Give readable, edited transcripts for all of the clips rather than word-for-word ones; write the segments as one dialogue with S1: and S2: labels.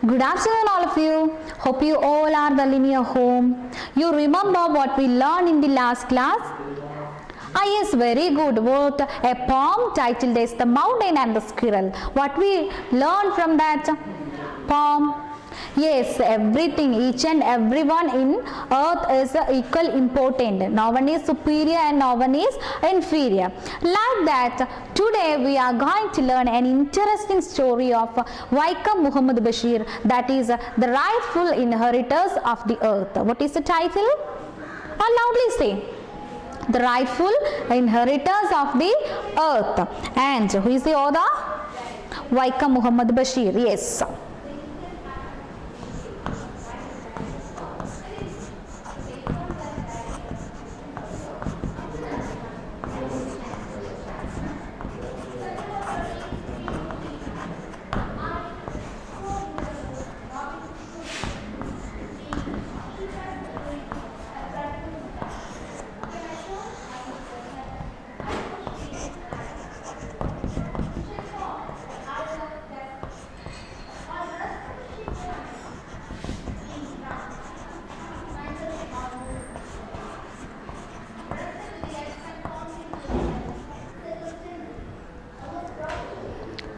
S1: Good afternoon, all of you. Hope you all are well in your home. You remember what we learned in the last class? Ah, yes, very good. What a poem titled as The Mountain and the Squirrel. What we learned from that poem? Yes, everything, each and everyone in earth is equal important. No one is superior and no one is inferior. Like that, today we are going to learn an interesting story of Vaikom Muhammad Bashir, that is the rightful inheritors of the earth. What is the title? Loudly say. The rightful inheritors of the earth. And who is the author? Vaikom Muhammad Bashir. Yes.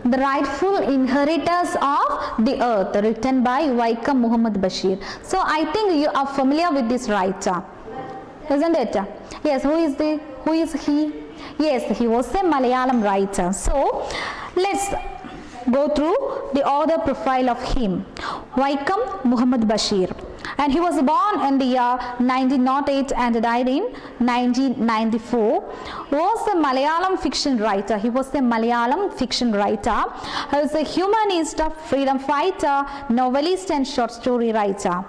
S1: The rightful inheritors of the earth, written by Vaikom Muhammad Bashir. So I think you are familiar with this writer, isn't it? Yes. Who is he? Yes, he was a Malayalam writer. So let's go through the author profile of him. Vaikom Muhammad Bashir. And he was born in the year 1908 and died in 1994. Was a Malayalam fiction writer. He was a Malayalam fiction writer. He was a humanist, freedom fighter, novelist and short story writer.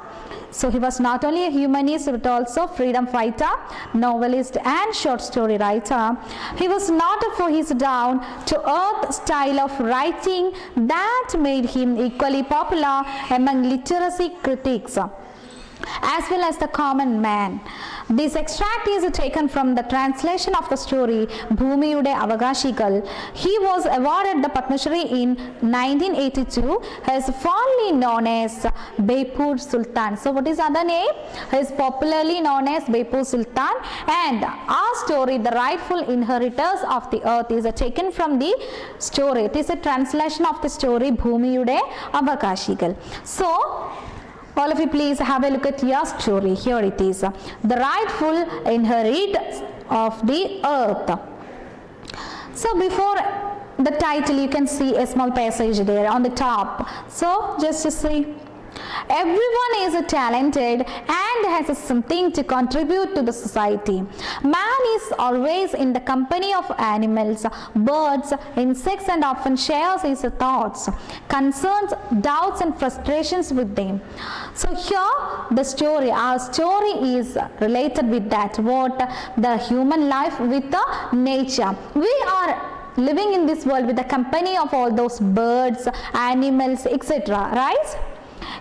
S1: So he was not only a humanist but also freedom fighter, novelist and short story writer. He was noted for his down to earth style of writing that made him equally popular among literacy critics as well as the common man. This extract is taken from the translation of the story Bhumiyude Avakashikal. He was awarded the Padma Shri in 1982. He is fondly known as Baipur Sultan. So what is other name? He is popularly known as Baipur Sultan. And our story, The Rightful Inheritors of the Earth, is taken from the story. It is a translation of the story Bhumiyude Avakashikal. So all of you please have a look at your story. Here it is. The rightful inheritors of the earth. So before the title you can see a small passage there on the top. So just to see. Everyone is talented and has something to contribute to the society. Man is always in the company of animals, birds, insects, and often shares his thoughts, concerns, doubts and frustrations with them. So here our story is related with that, what the human life with the nature. We are living in this world with the company of all those birds, animals, etc. Right?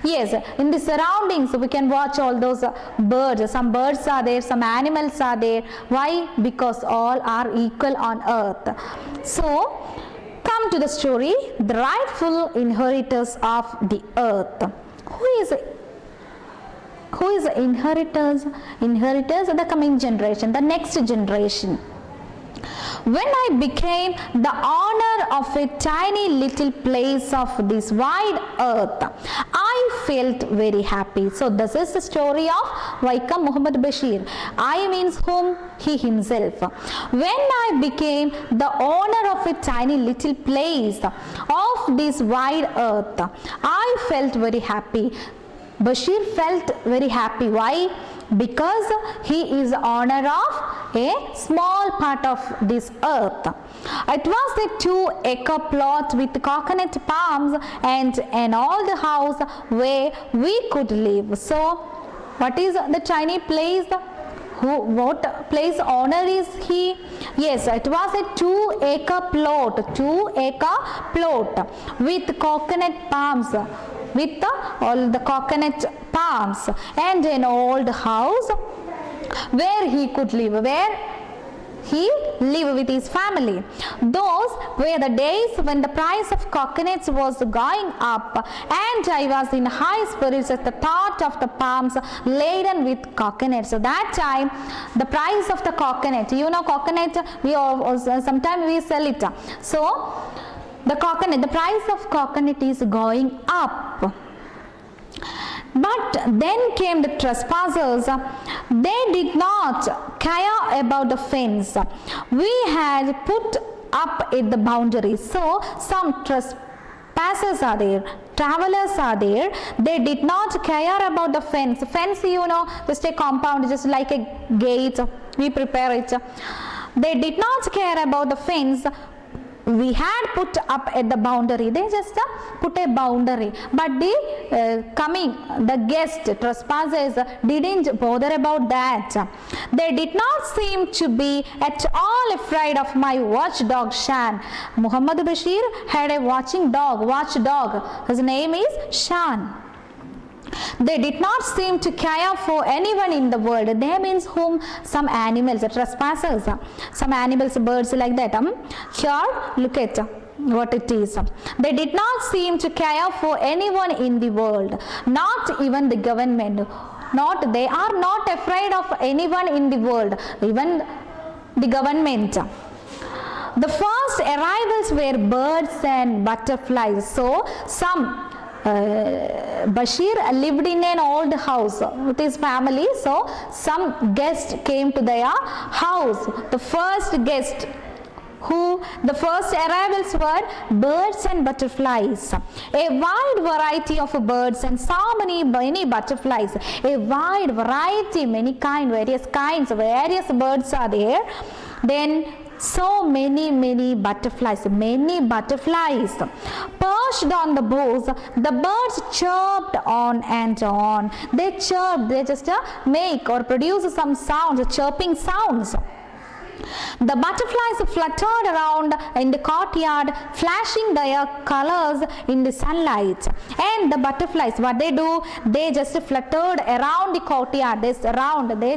S1: Yes, in the surroundings we can watch all those birds. Some birds are there, some animals are there. Why? Because all are equal on earth. So, come to the story, the rightful inheritors of the earth. Who is inheritors? Inheritors are the coming generation, the next generation. When I became the owner of a tiny little place of this wide earth, I felt very happy. So this is the story of Vaikom Muhammad Bashir. I means whom? He himself. When I became the owner of a tiny little place of this wide earth, I felt very happy. Bashir felt very happy. Why? Because he is owner of a small part of this earth. It was a 2-acre plot with coconut palms and an old house where we could live. So, what is the tiny place? What place owner is he? Yes, it was a 2-acre plot with coconut palms, with all the coconut palms and an old house where he could live. Where? he lived with his family. Those were the days when the price of coconuts was going up, and I was in high spirits at the thought of the palms laden with coconuts. So that time, the price of the coconut, you know, coconut, we also, sometimes we sell it. So the coconut, the price of coconut is going up. But then came the trespassers. They did not care about the fence we had put up at the boundary. So some trespassers are there, travelers are there. They did not care about the fence. Fence, you know, just a compound, just like a gate. We prepare it. They did not care about the fence we had put up at the boundary. They just put a boundary, but the guest trespassers didn't bother about that. They did not seem to be at all afraid of my watchdog Shan. Muhammad Bashir had a watchdog. His name is Shan. They did not seem to care for anyone in the world. They means whom? Some animals, trespassers, some animals, birds like that. Here, look at what it is. They did not seem to care for anyone in the world, not even the government. They are not afraid of anyone in the world, even the government. The first arrivals were birds and butterflies. So some Bashir lived in an old house with his family, so some guests came to their house. The first arrivals were birds and butterflies, a wide variety of birds and so many butterflies, a wide variety, various kinds, various birds are there. Then so many butterflies, perched on the boughs. The birds chirped on and on. They chirped, they just make or produce some sounds, chirping sounds. The butterflies fluttered around in the courtyard, flashing their colors in the sunlight. And the butterflies, what they do? They just fluttered around the courtyard. They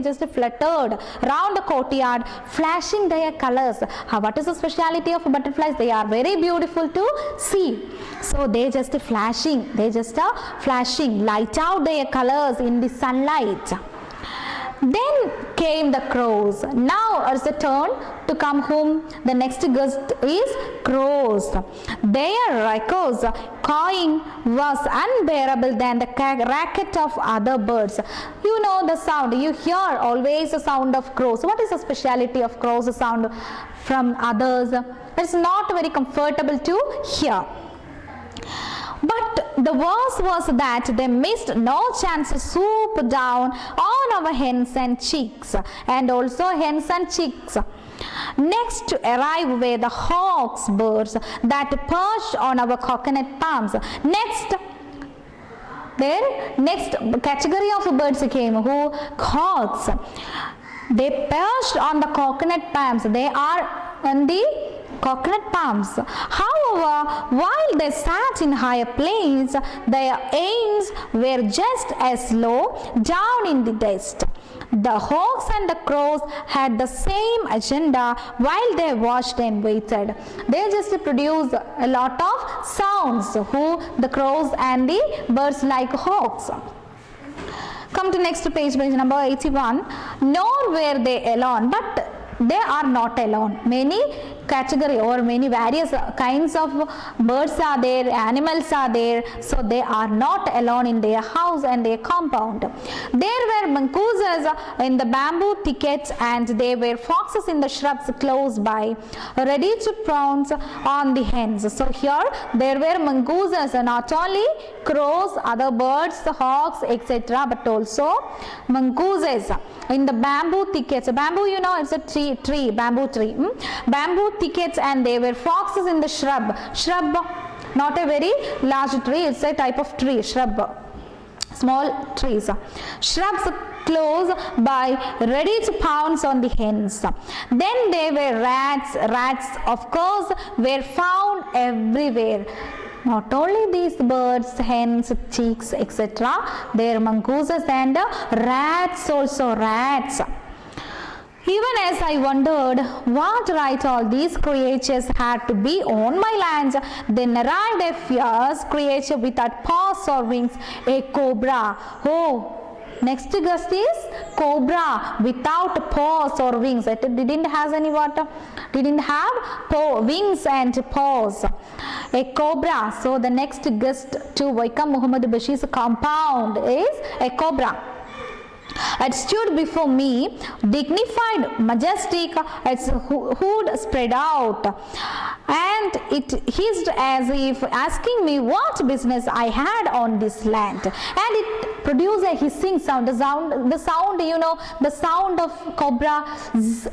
S1: just fluttered around the courtyard, flashing their colors. What is the speciality of butterflies? They are very beautiful to see. So they just flashing, light out their colors in the sunlight. Then came the crows. Now it's the turn to come home. The next guest is crows. Their echoes cawing was unbearable than the racket of other birds. You know the sound. You hear always the sound of crows. What is the speciality of crows' sound from others? It's not very comfortable to hear. But the worst was that they missed no chance to swoop down on our hens and chicks, and also hens and chicks. Next to arrive were the hawks birds that perched on our coconut palms. Next category of birds came, hawks. They perched on the coconut palms. They are on the coconut palms. However, while they sat in higher planes, their aims were just as low down in the dust. The hawks and the crows had the same agenda while they watched and waited. They just produce a lot of sounds, the crows and the birds like hawks. Come to next page number 81. Nor were they alone, but they are not alone. Many category or many various kinds of birds are there, animals are there, so they are not alone in their house and their compound. There were mongooses in the bamboo thickets, and there were foxes in the shrubs close by, ready to pounce on the hens. So here there were mongooses, not only crows, other birds, hawks, etc., but also mongooses in the bamboo thickets. Bamboo, you know, it's a tree, bamboo tree. Bamboo thickets, and there were foxes in the shrub, not a very large tree, it's a type of tree, shrub, small trees, shrubs close by, ready to pounce on the hens. Then there were rats of course were found everywhere. Not only these birds, hens, chicks, etc., there are mongooses and rats also, rats. Even as I wondered what right all these creatures had to be on my land, then arrived a fierce creature without paws or wings, a cobra. Oh, next gust is cobra without paws or wings. It didn't have any what? Didn't have wings and paws. A cobra. So the next gust to Vaikam Muhammad Bashir's compound is a cobra. It stood before me, dignified, majestic, its hood spread out, and it hissed as if asking me what business I had on this land. And it produced a hissing sound, the sound, you know, the sound of cobra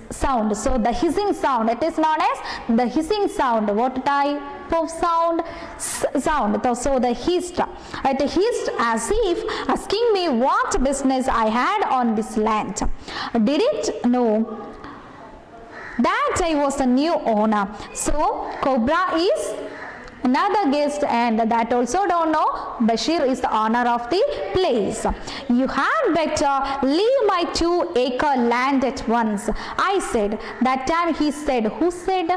S1: sound. So the hissing sound, it is known as the hissing sound. What type of sound? So the hissed, it hissed as if asking me what business I had on this land. Didn't know that I was a new owner. So cobra is another guest, and that also don't know Bashir is the owner of the place. You had better leave my 2-acre land at once, I said. That time he said, who said?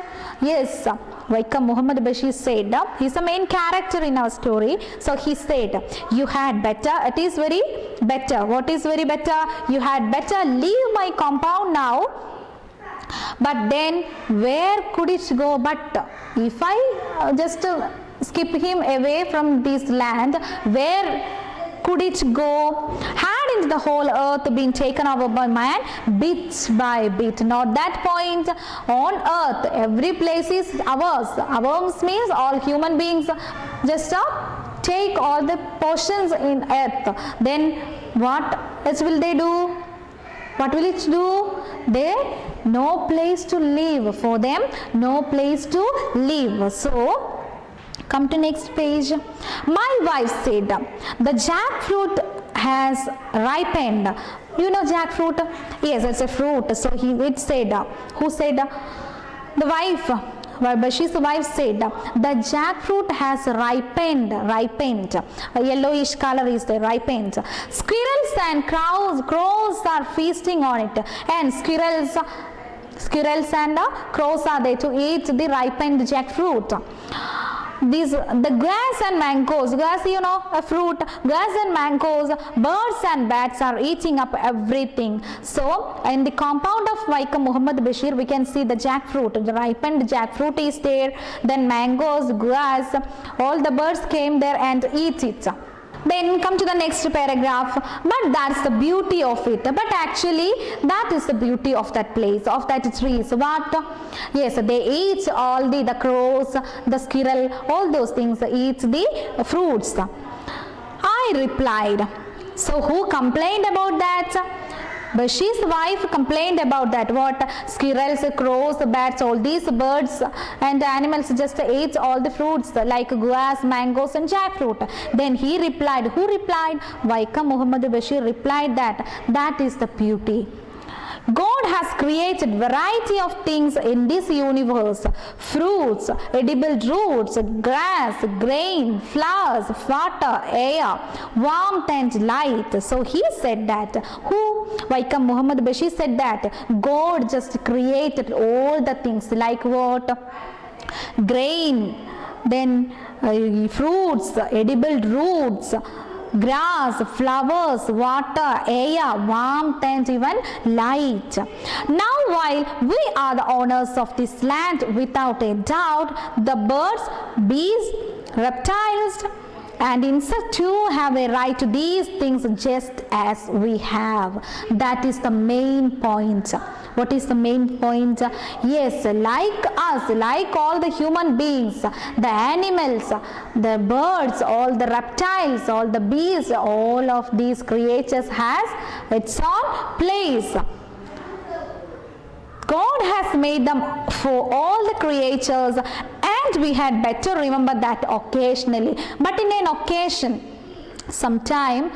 S1: Yes, Vaikam Muhammad Bashir said, he's the main character in our story. So he said, you had better, it is very better. What is very better? You had better leave my compound now. But then where could it go? But if I just skip him away from this land, where could it go? Hadn't the whole earth been taken over by man bit by bit? Not that point. On earth, every place is ours. Ours means all human beings just take all the portions in earth. Then what else will they do? What will it do? There no place to live for them, no place to live. So come to next page. My wife said, the jackfruit has ripened. You know jackfruit? Yes, it's a fruit. So it said, who said? The wife. Bashir's wife said, the jackfruit has ripened. A yellowish color is the ripened. Squirrels and crows are feasting on it, and squirrels and crows are there to eat the ripened jackfruit. The grass and mangoes, grass, you know, a fruit, grass and mangoes, birds and bats are eating up everything. So in the compound of Vaikam Muhammad Bashir, we can see the jackfruit, the ripened jackfruit is there, then mangoes, grass, all the birds came there and eat it. Then come to the next paragraph, but that's the beauty of it. But actually that is the beauty of that place, of that trees. What? Yes, they eat all the crows, the squirrel, all those things eat the fruits. I replied, so who complained about that? Bashir's wife complained about that. What? Squirrels, crows, bats, all these birds and animals just ate all the fruits like grass, mangoes and jackfruit. Then he replied, who replied? Vaikam Muhammad Bashir replied that is the beauty. God has created variety of things in this universe. Fruits, edible roots, grass, grain, flowers, water, air, warmth and light. So he said that. Who? Vaikam Muhammad Bashir said that. God just created all the things like what? Grain, then fruits, edible roots, grass, flowers, water, air, warmth and even light. Now while we are the owners of this land, without a doubt, the birds, bees, reptiles and insects too have a right to these things just as we have. That is the main point. What is the main point? Yes, like us, like all the human beings, the animals, the birds, all the reptiles, all the bees, all of these creatures has its own place. God has made them for all the creatures, and we had better remember that occasionally. But in an occasion, sometime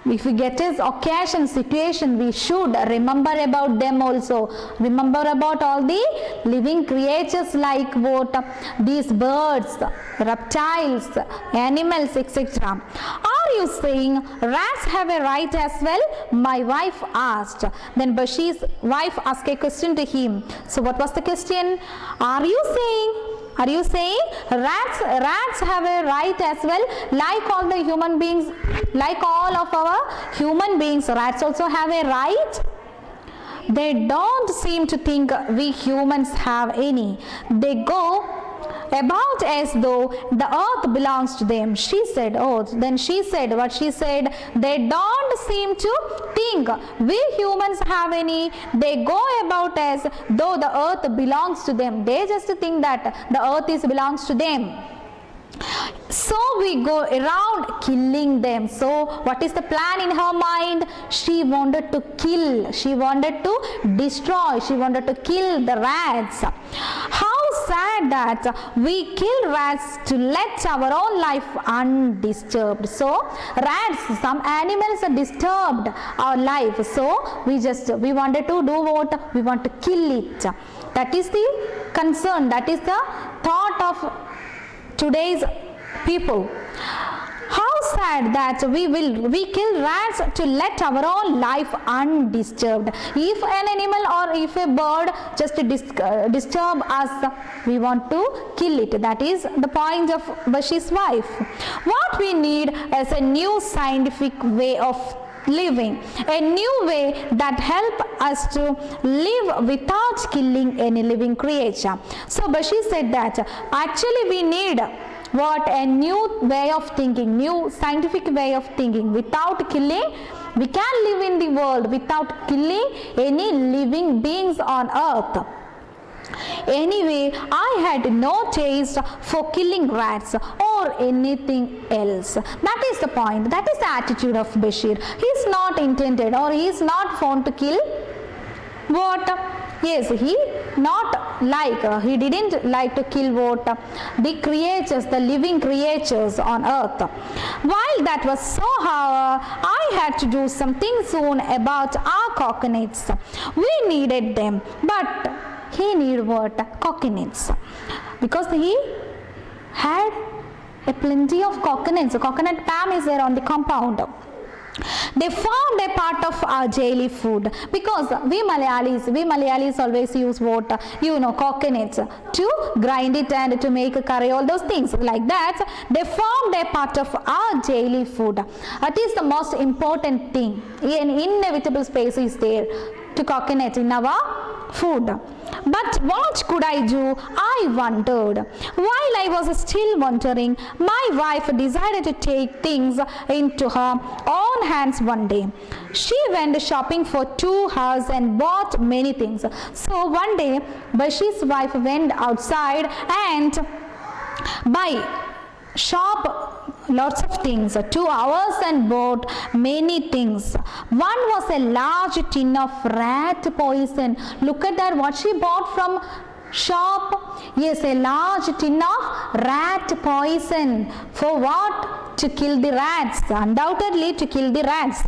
S1: if we get this occasion, situation, we should remember about them also. Remember about all the living creatures like what? These birds, reptiles, animals, etc. Are you saying rats have a right as well? My wife asked. Then Bashir's wife asked a question to him. So what was the question? Are you saying rats have a right as well, like all the human beings, like all of our human beings, rats also have a right? They don't seem to think we humans have any. They go about as though the earth belongs to them. She said, then she said what she said, they don't seem to think we humans have any. They go about as though the earth belongs to them. They just think that the earth belongs to them. So we go around killing them. So what is the plan in her mind? She wanted to kill, she wanted to destroy, she wanted to kill the rats. How sad that we kill rats to let our own life undisturbed. So rats, some animals disturbed our life, so we wanted to do what? We want to kill it. That is the concern, that is the thought of today's people. How sad that we kill rats to let our own life undisturbed. If an animal or if a bird just disturb us, we want to kill it. That is the point of Bashir's wife. What we need is a new scientific way of living, a new way that help us to live without killing any living creature. So Bashir said that actually we need what? A new way of thinking, new scientific way of thinking. Without killing, we can live in the world without killing any living beings on earth. Anyway, I had no taste for killing rats or anything else. That is the point. That is the attitude of Bashir. He is not intended or he is not found to kill what? Yes, he didn't like to kill what? The creatures, the living creatures on earth. While that was so, however, I had to do something soon about our coconuts. We needed them, but he needed what? Coconuts. Because he had a plenty of coconuts. Coconut palm is there on the compound. They formed a part of our daily food, because we Malayalis always use what? Coconuts to grind it and to make a curry, all those things like that. They formed a part of our daily food. That is the most important thing. An inevitable space is there to coconut in our food. But what could I do? I wondered. While I was still wondering, my wife decided to take things into her own hands one day. She went shopping for 2 hours and bought many things. So one day, Bashir's wife went outside and shop lots of things, 2 hours, and bought many things. One was a large tin of rat poison. Look at that, what she bought from shop. Yes, a large tin of rat poison. For what? To kill the rats. Undoubtedly to kill the rats.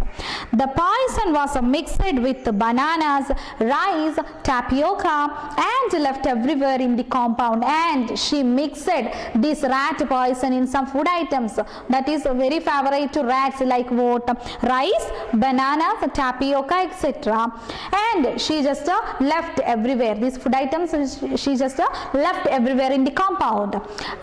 S1: The poison was mixed with bananas, rice, tapioca, and left everywhere in the compound. And she mixed this rat poison in some food items that is very favorite to rats, like what? Rice, bananas, tapioca, etc. And she just left everywhere. These food items she just left everywhere in the compound.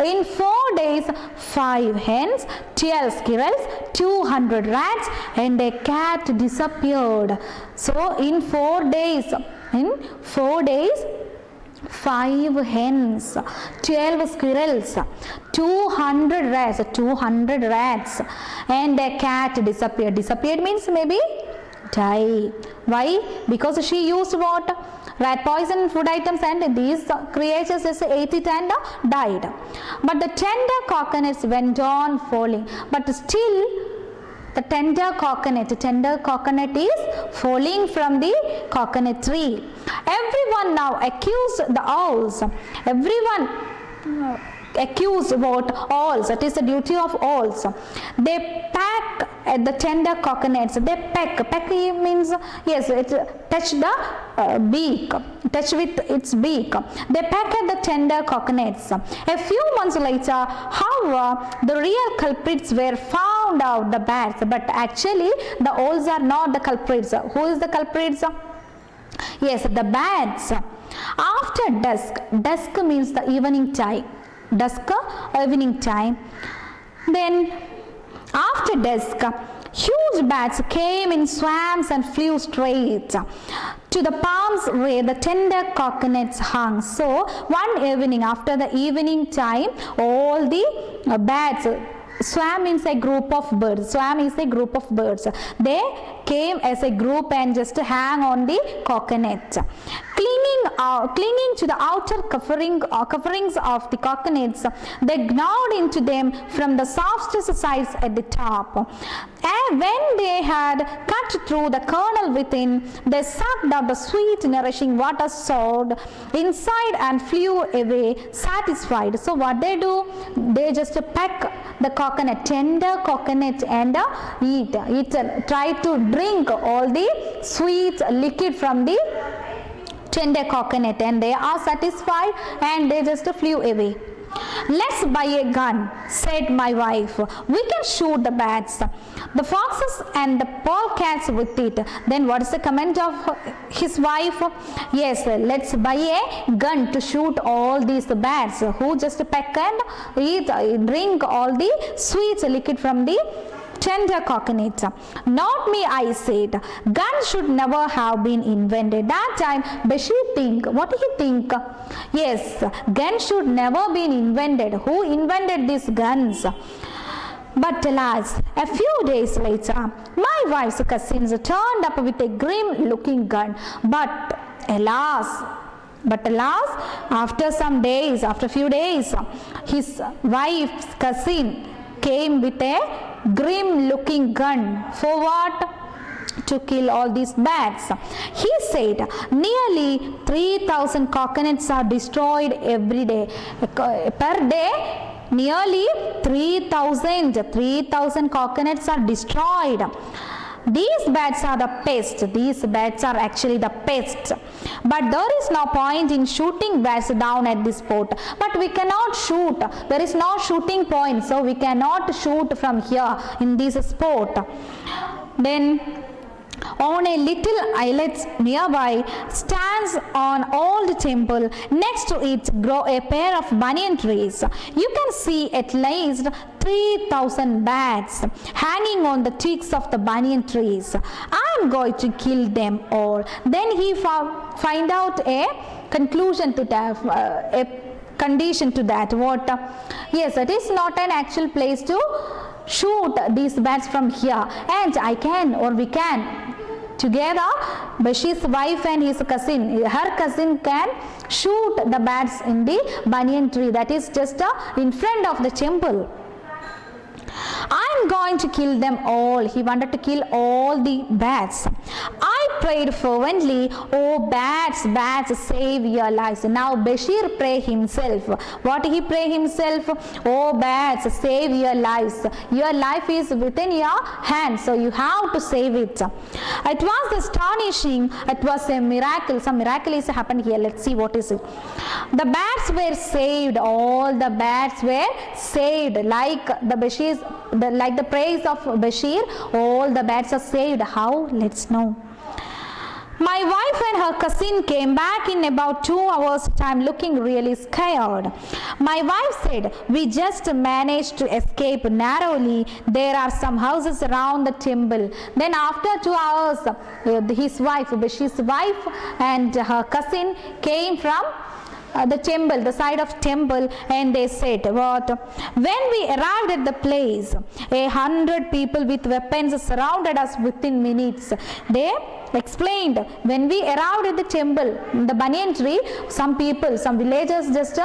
S1: In 4 days, 5 hens, 12 squirrels, 200 rats, and a cat disappeared. So in 4 days, 5 hens, 12 squirrels, 200 rats, and a cat disappeared. Disappeared means maybe die. Why? Because she used what? Rat poison food items, and these creatures just ate it and died. But the tender coconuts went on falling. But still the tender coconut is falling from the coconut tree. Everyone now accused the owls. Everyone accused what? Owls. That is the duty of owls. They packed at the tender coconuts. They peck. Peck means, yes, it touch the beak, touch with its beak. They peck at the tender coconuts. A few months later, however, the real culprits were found out, the bats. But actually, the owls are not the culprits. Who is the culprits? Yes, the bats. After dusk, dusk means the evening time. Dusk, evening time. Then after dusk, huge bats came in swarms and flew straight to the palms where the tender coconuts hung. So one evening, after the evening time, all the bats, swarm means a group of birds. Swarm is a group of birds. They came as a group and just hang on the coconut. Clinging to the outer coverings of the coconuts, they gnawed into them from the softest sides at the top. And when they had cut through the kernel within, they sucked out the sweet, nourishing water stored inside and flew away satisfied. So what they do? They just peck the coconut, tender coconut, and eat. Try to drink all the sweet liquid from the tender coconut, and they are satisfied and they just flew away. Let's buy a gun, said my wife. We can shoot the bats, the foxes and the polecats with it. Then what is the comment of his wife? Yes, let's buy a gun to shoot all these bats who just peck and eat, drink all the sweet liquid from the tender coconut. Not me, I said. Guns should never have been invented. That time Bashir think. What did he think? Yes, guns should never been invented. Who invented these guns? But alas, a few days later, my wife's cousins turned up with a grim looking gun. But alas, after a few days, his wife's cousin came with a grim looking gun. For what? To kill all these bats. He said nearly 3,000 coconuts are destroyed every day. Per day, nearly 3,000 coconuts are destroyed. These bats are the pest. These bats are actually the pest. But there is no point in shooting bats down at this spot. But we cannot shoot. There is no shooting point. So we cannot shoot from here in this spot. Then on a little islet nearby stands an old temple. Next to it grow a pair of banyan trees. You can see at least 3,000 bats hanging on the twigs of the banyan trees. I am going to kill them all. Then he find out a conclusion to that, a condition to that. What? Yes, it is not an actual place to shoot these bats from here, and I can, or we can together, Bashir's wife and his cousin, her cousin can shoot the bats in the banyan tree that is just in front of the temple. I am going to kill them all. He wanted to kill all the bats. I prayed fervently, oh bats, bats, save your lives. Now Bashir prayed himself. What he prayed himself? Oh bats, save your lives. Your life is within your hands, so you have to save it. It was astonishing. It was a miracle. Some miracle is happened here. Let's see what is it. The bats were saved. All the bats were saved. Like the Bashir's, like the praise of Bashir, all the bats are saved. How? Let's know. My wife and her cousin came back in about 2 hours time looking really scared. My wife said, we just managed to escape narrowly. There are some houses around the temple. Then after 2 hours, his wife, Bashir's wife and her cousin came from the temple, the side of temple, and they said, what? When we arrived at the place, 100 people with weapons surrounded us within minutes. They explained, when we arrived at the temple, the banyan tree, some people, some villagers just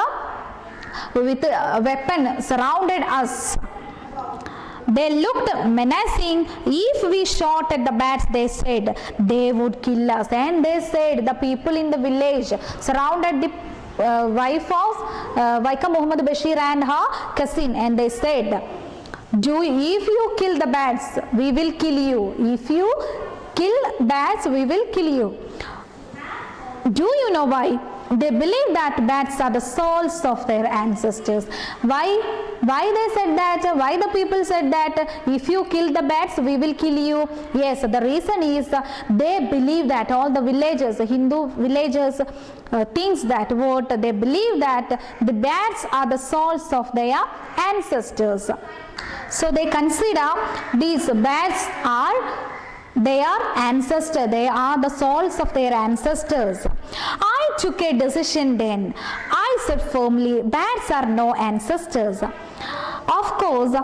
S1: with a weapon surrounded us. They looked menacing. If we shot at the bats, they said, they would kill us. And they said, the people in the village surrounded the wife of Vaikam Muhammad Bashir and her cousin, and they said, if you kill the bats, we will kill you. If you kill bats, we will kill you. Do you know why? They believe that bats are the souls of their ancestors. Why they said that? Why the people said that? If you kill the bats, we will kill you. Yes, the reason is they believe that all the villagers, Hindu villagers, thinks that what they believe that the bats are the souls of their ancestors. So they consider these bats are their ancestors, they are the souls of their ancestors. I took a decision then. I said firmly, bats are no ancestors, of course, of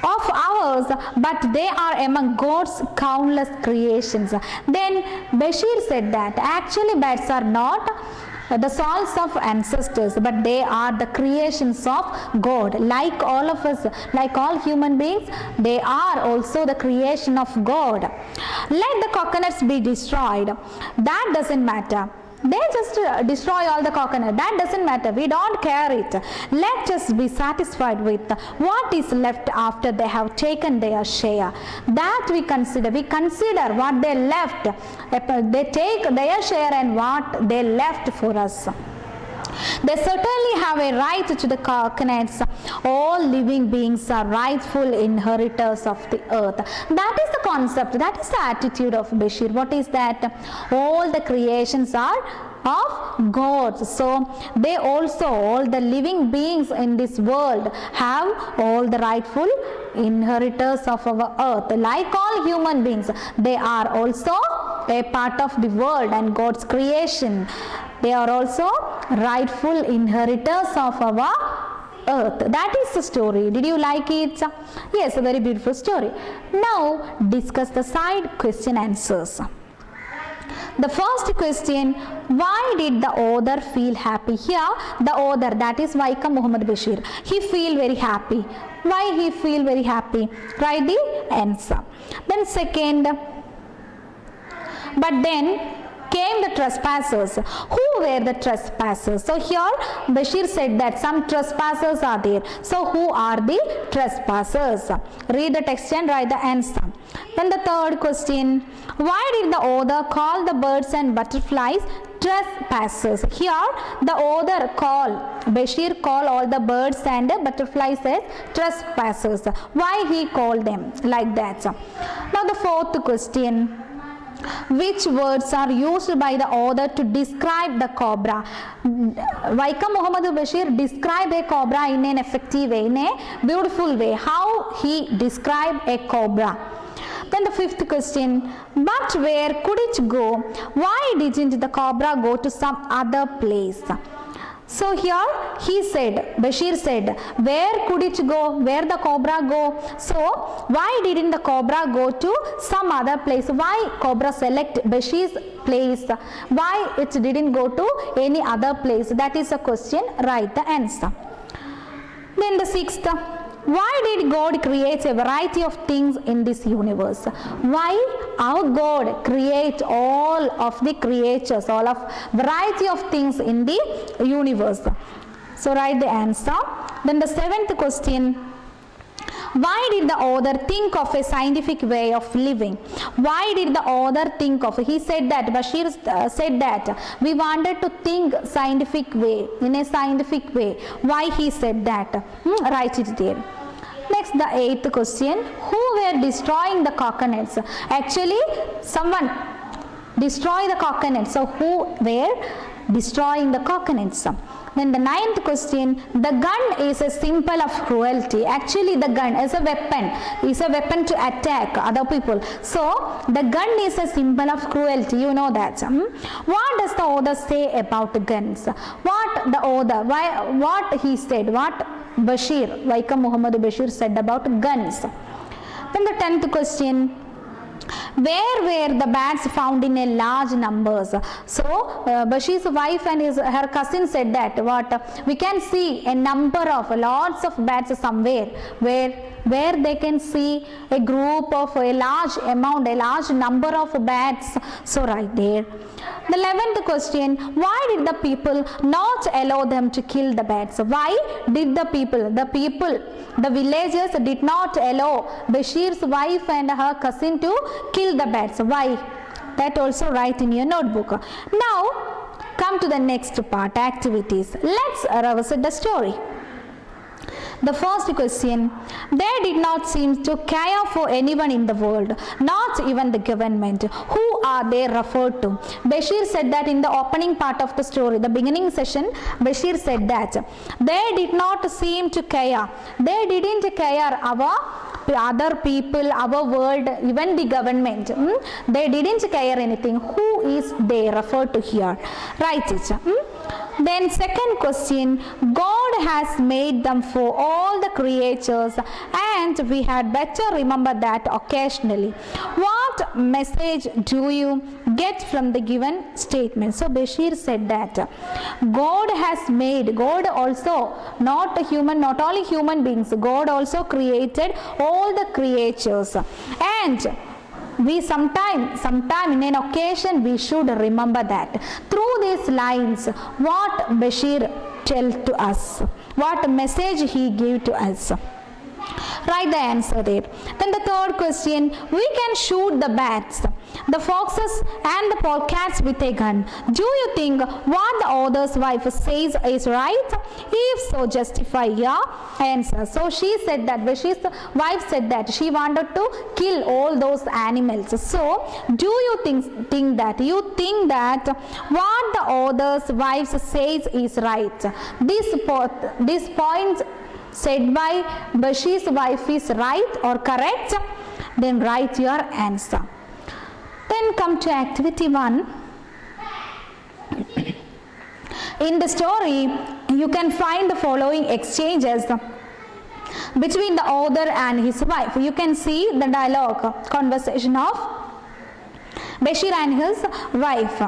S1: ours, but they are among God's countless creations. Then Bashir said that actually bats are not the souls of ancestors, but they are the creations of God. Like all of us, like all human beings, they are also the creation of God. Let the coconuts be destroyed. That doesn't matter. They just destroy all the coconut. That doesn't matter. We don't care it. Let us be satisfied with what is left after they have taken their share. That we consider. We consider what they left. They take their share and what they left for us. They certainly have a right to the coconuts. All living beings are rightful inheritors of the earth. That is the concept, that is the attitude of Bashir. What is that? All the creations are of God. So they also, all the living beings in this world have all the rightful inheritors of our earth. Like all human beings, they are also a part of the world and God's creation. They are also rightful inheritors of our earth. That is the story. Did you like it? Yes, a very beautiful story. Now discuss the side question answers. The first question, why did the author feel happy? Here the author, that is Vaikam Muhammad Bashir, he feel very happy. Why he feel very happy? Write the answer. Then second, but then came the trespassers. Who were the trespassers? So here Bashir said that some trespassers are there. So who are the trespassers? Read the text and write the answer. Then the third question, why did the author call the birds and butterflies trespassers? Here the author Bashir call all the birds and butterflies as trespassers. Why he called them like that? Now the fourth question, which words are used by the author to describe the cobra? Vaikam Muhammad Bashir described a cobra in an effective way, in a beautiful way. How he described a cobra? Then the fifth question, but where could it go? Why didn't the cobra go to some other place? So here he said, Bashir said, where could it go? Where the cobra go? So why didn't the cobra go to some other place? Why cobra select Bashir's place? Why it didn't go to any other place? That is a question. Write the answer. Then the sixth, why did God create a variety of things in this universe? Why our God create all of the creatures, all of variety of things in the universe? So write the answer. Then the seventh question, why did the author think of a scientific way of living? Why did the author think of? He said that, Bashir said that we wanted to think scientific way, in a scientific way. Why he said that? Write it there. Next, the eighth question, who were destroying the coconuts? Actually, someone destroyed the coconuts. So who were destroying the coconuts? Then the ninth question, the gun is a symbol of cruelty. Actually, the gun is a weapon to attack other people. So the gun is a symbol of cruelty. You know that. What does the author say about guns? What the author, what he said, what Bashir, Vaikam Muhammad Bashir said about guns. Then the 10th question, Where were the bats found in a large numbers? So Bashir's wife and her cousin said that what we can see a number of lots of bats somewhere where they can see a group of a large amount, a large number of bats. So right there. The 11th question, why did the people not allow them to kill the bats? Why did the villagers did not allow Bashir's wife and her cousin to kill the bats? Why? That also write in your notebook. Now come to the next part, activities. Let's revisit the story. The first question, they did not seem to care for anyone in the world, not even the government. Who are they referred to? Bashir said that in the opening part of the story, the beginning session, Bashir said that they did not seem to care. They didn't care our other people, our world, even the government. They didn't care anything. Who is they referred to here? Write it. Then second question, God has made them for all the creatures and we had better remember that occasionally. What message do you get from the given statement? So Bashir said that God has made, God also, not only human beings, God also created all the creatures, and we sometime in an occasion we should remember that. Through these lines, what Bashir tell to us, what message he gave to us. Write the answer there. Then the third question, we can shoot the bats, the foxes and the polecats with a gun. Do you think what the author's wife says is right? If so, justify your answer. So she said that, Bashir's wife said that she wanted to kill all those animals. So do you think that what the author's wife says is right? This point said by Bashir's wife is right or correct? Then write your answer. Then come to activity 1. In the story, you can find the following exchanges between the author and his wife. You can see the dialogue, conversation of Bashir and his wife.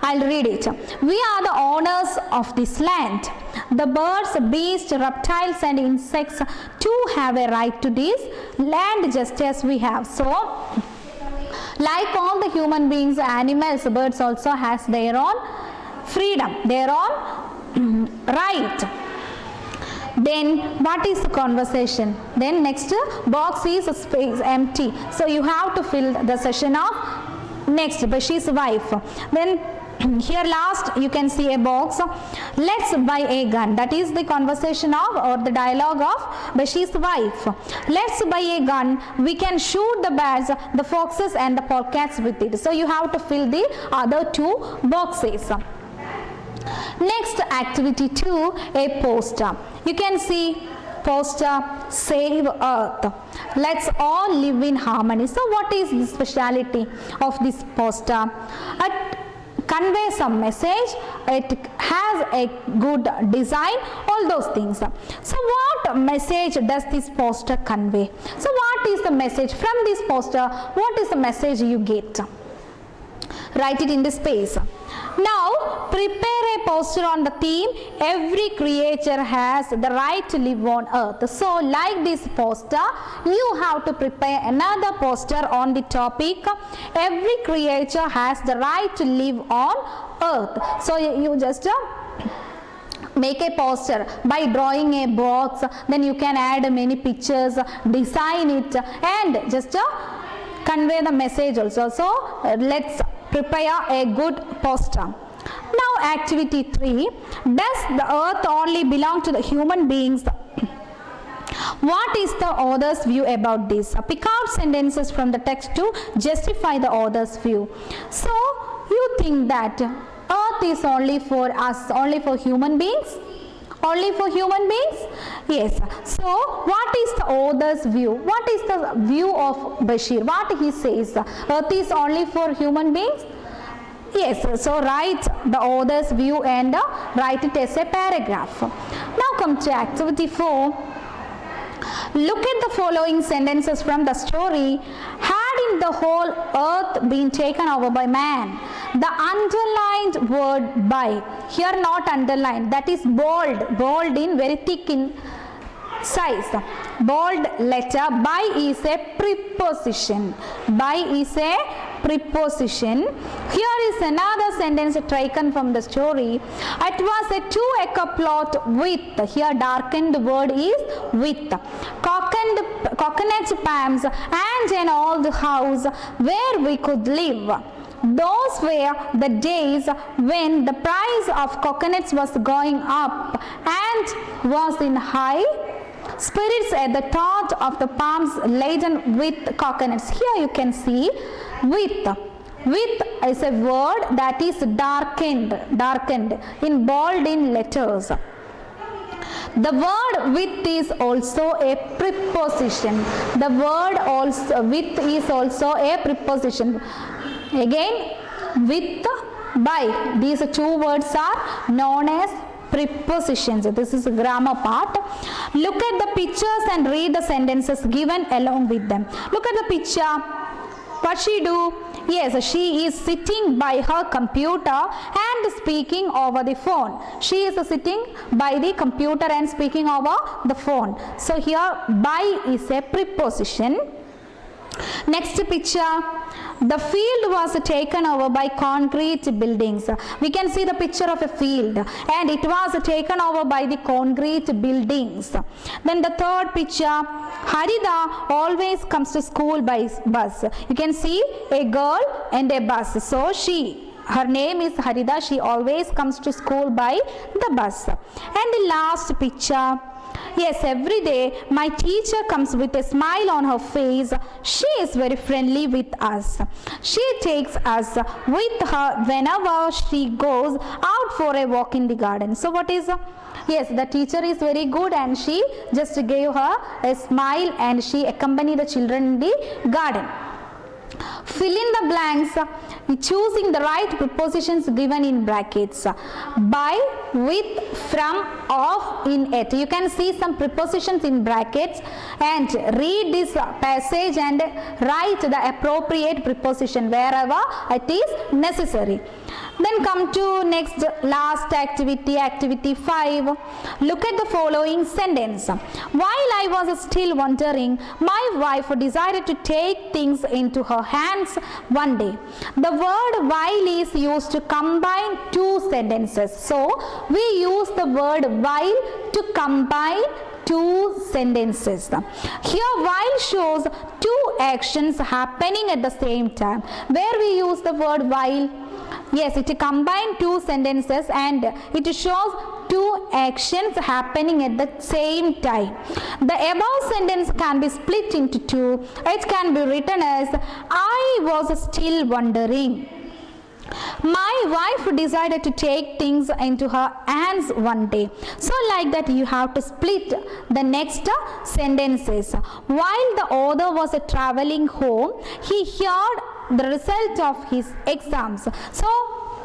S1: I'll read it. We are the owners of this land. The birds, beasts, reptiles and insects too have a right to this land just as we have. So, like all the human beings, animals, birds also has their own freedom, their own right. Then what is the conversation? Then next box is space empty. So you have to fill the session of next Bashir's wife. Then here last you can see a box. Let's buy a gun. That is the conversation of or the dialogue of Bashir's wife. Let's buy a gun. We can shoot the bats, the foxes and the polecats with it. So you have to fill the other two boxes. Next activity 2, a poster. You can see poster, save earth. Let's all live in harmony. So what is the speciality of this poster? It conveys some message, it has a good design, all those things. So what message does this poster convey? So what is the message from this poster? What is the message you get? Write it in the space. Now prepare a poster on the theme every creature has the right to live on earth. So like this poster, you have to prepare another poster on the topic every creature has the right to live on earth. So you just make a poster by drawing a box, then you can add many pictures, design it and just convey the message also. So let's prepare a good poster. Now activity 3, does the earth only belong to the human beings? What is the author's view about this? Pick out sentences from the text to justify the author's view. So you think that earth is only for us, only for human beings? Only for human beings? Yes. So what is the author's view? What is the view of Bashir? What he says? Earth is only for human beings? Yes. So write the author's view and write it as a paragraph. Now come to activity 4. Look at the following sentences from the story. Hadn't the whole earth been taken over by man? The underlined word by, here not underlined, that is bold in very thick in size. Bold letter, by is a preposition. By is a preposition. Here is another sentence taken from the story. It was a 2-acre plot with, here darkened word is with, coconut palms and an old house where we could live. Those were the days when the price of coconuts was going up and was in high spirits at the thought of the palms laden with coconuts. Here you can see with. With is a word that is darkened in bold in letters. The word with is also a preposition. The word also with is also a preposition. Again, with, by, these two words are known as prepositions. This is a grammar part. Look at the pictures and read the sentences given along with them. Look at the picture. What she do? Yes, she is sitting by her computer and speaking over the phone. She is sitting by the computer and speaking over the phone. So here by is a preposition. Next picture. The field was taken over by concrete buildings. We can see the picture of a field and it was taken over by the concrete buildings. Then the third picture, Harida always comes to school by bus. You can see a girl and a bus. So her name is Harida. She always comes to school by the bus. And the last picture, yes, every day my teacher comes with a smile on her face. She is very friendly with us. She takes us with her whenever she goes out for a walk in the garden. So what is, yes, the teacher is very good and she just gave her a smile and she accompanied the children in the garden. Fill in the blanks choosing the right prepositions given in brackets. By, with, from, of, in, at. You can see some prepositions in brackets and read this passage and write the appropriate preposition wherever it is necessary. Then come to next last activity, activity 5. Look at the following sentence. While I was still wondering, my wife decided to take things into her hands one day. The word while is used to combine two sentences. So we use the word while to combine two sentences. Here while shows two actions happening at the same time. Where we use the word while? Yes, it combines two sentences and it shows two actions happening at the same time. The above sentence can be split into two. It can be written as I was still wondering. My wife decided to take things into her hands one day. So like that you have to split the next sentences. While the author was traveling home, he heard the result of his exams. So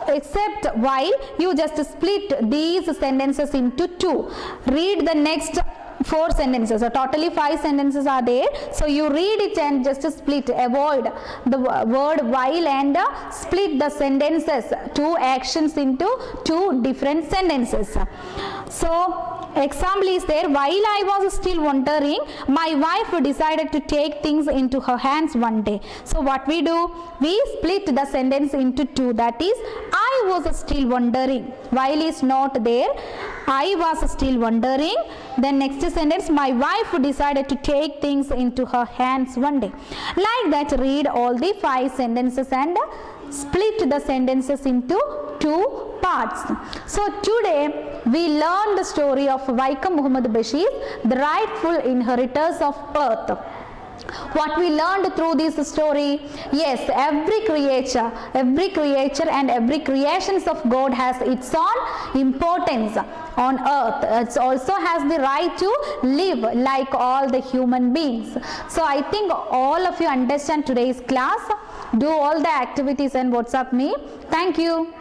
S1: except while, you just split these sentences into two. Read the next 4 sentences. So totally 5 sentences are there. So you read it and just split, avoid the word while and split the sentences, two actions into two different sentences. So example is there, while I was still wondering, my wife decided to take things into her hands one day. So what we do? We split the sentence into two. That is, I was still wondering. While is not there. I was still wondering. Then next sentence, my wife decided to take things into her hands one day. Like that, read all the 5 sentences and split the sentences into 2 parts. So today we learned the story of Vaikom Muhammad Bashir, the rightful inheritors of earth. What we learned through this story? Yes, every creature and every creations of God has its own importance on earth. It also has the right to live like all the human beings. So I think all of you understand today's class. Do all the activities and WhatsApp me. Thank you.